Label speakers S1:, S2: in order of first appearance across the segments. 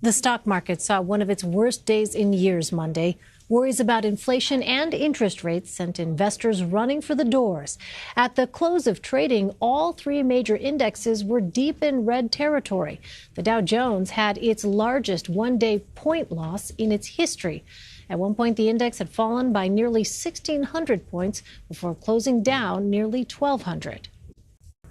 S1: The stock market saw one of its worst days in years Monday. Worries about inflation and interest rates sent investors running for the doors. At the close of trading, all three major indexes were deep in red territory. The Dow Jones had its largest one-day point loss in its history. At one point, the index had fallen by nearly 1,600 points before closing down nearly 1,200.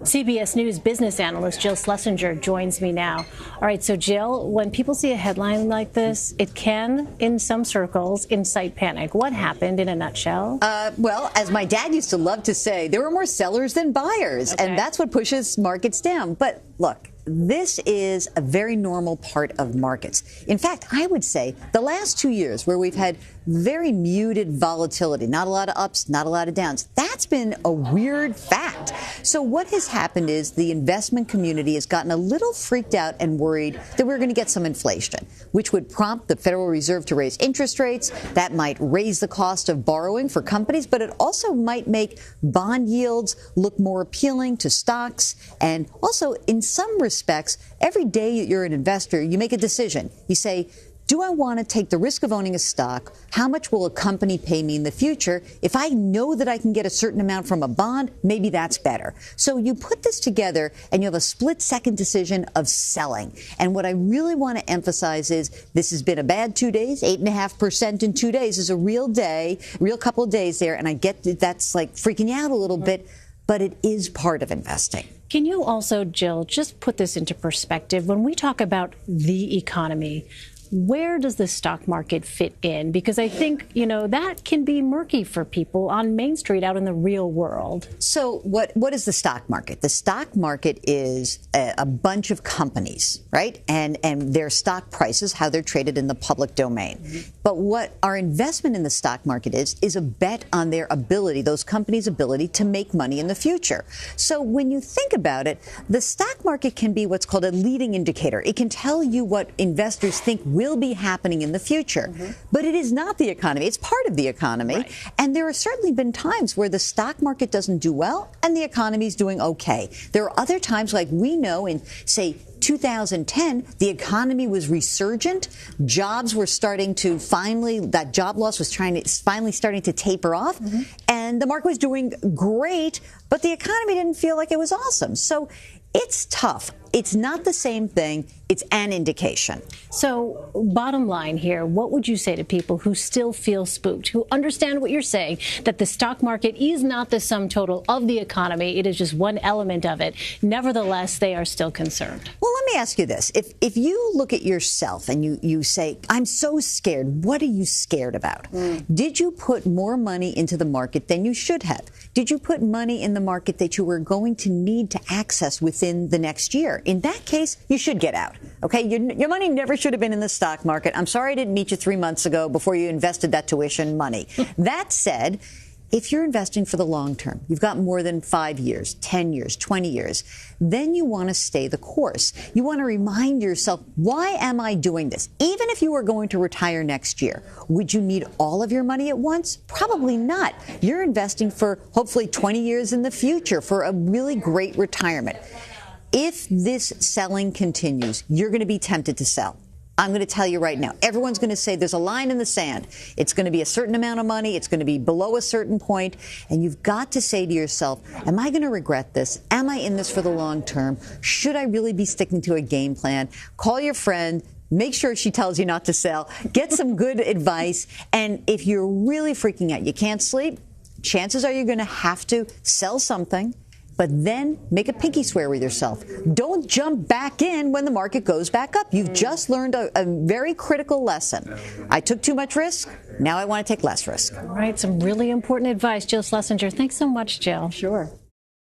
S1: CBS News business analyst Jill Schlesinger joins me now. All right, so Jill, when people see a headline like this, it can, in some circles, incite panic. What happened in a nutshell?
S2: Well, as my dad used to love to say, there were more sellers than buyers, and that's what pushes markets down. But look, this is a very normal part of markets. In fact, I would say the last 2 years where we've had very muted volatility, not a lot of ups, not a lot of downs, that's been a weird fact. So what has happened is the investment community has gotten a little freaked out and worried that we're going to get some inflation, which would prompt the Federal Reserve to raise interest rates. That might raise the cost of borrowing for companies, but it also might make bond yields look more appealing to stocks. And also, in some respects, every day you're an investor, you make a decision. You say, do I want to take the risk of owning a stock? How much will a company pay me in the future? If I know that I can get a certain amount from a bond, maybe that's better. So you put this together and you have a split-second decision of selling. And what I really want to emphasize is this has been a bad 2 days. 8.5% in 2 days is a real day, real couple of days there. And I get that that's like freaking you out a little bit, but it is part of investing.
S1: Can you also, Jill, just put this into perspective? When we talk about the economy, where does the stock market fit in? Because I think, that can be murky for people on Main Street out in the real world.
S2: So what is the stock market? The stock market is a bunch of companies, right? And their stock prices, how they're traded in the public domain. But what our investment in the stock market is a bet on their ability, those companies' ability to make money in the future. So when you think about it, the stock market can be what's called a leading indicator. It can tell you what investors think will be happening in the future. But it is not the economy. It's part of the economy. Right. And there have certainly been times where the stock market doesn't do well and the economy is doing okay. There are other times, like we know in, say, 2010, the economy was resurgent. Jobs were starting to that job loss was finally starting to taper off. And the market was doing great, but the economy didn't feel like it was awesome. So it's tough. It's not the same thing. It's an indication.
S1: So bottom line here, what would you say to people who still feel spooked, who understand what you're saying, that the stock market is not the sum total of the economy? It is just one element of it. Nevertheless, they are still concerned.
S2: Well, let me ask you this. If you look at yourself and you say, I'm so scared, what are you scared about? Did you put more money into the market than you should have? Did you put money in the market that you were going to need to access within the next year? In that case, you should get out. Okay, your money never should have been in the stock market. I'm sorry I didn't meet you 3 months ago before you invested that tuition money. That said, if you're investing for the long term, you've got more than 5 years, 10 years, 20 years, then you want to stay the course. You want to remind yourself, why am I doing this? Even if you were going to retire next year, would you need all of your money at once? Probably not. You're investing for hopefully 20 years in the future for a really great retirement. If this selling continues, you're going to be tempted to sell. I'm going to tell you right now, everyone's going to say there's a line in the sand. It's going to be a certain amount of money. It's going to be below a certain point. And you've got to say to yourself, am I going to regret this? Am I in this for the long term? Should I really be sticking to a game plan? Call your friend. Make sure she tells you not to sell. Get some good advice. And if you're really freaking out, you can't sleep, chances are you're going to have to sell something. But then make a pinky swear with yourself. Don't jump back in when the market goes back up. You've just learned a very critical lesson. I took too much risk. Now I want to take less risk.
S1: All right, some really important advice. Jill Schlesinger, thanks so much, Jill.
S2: Sure.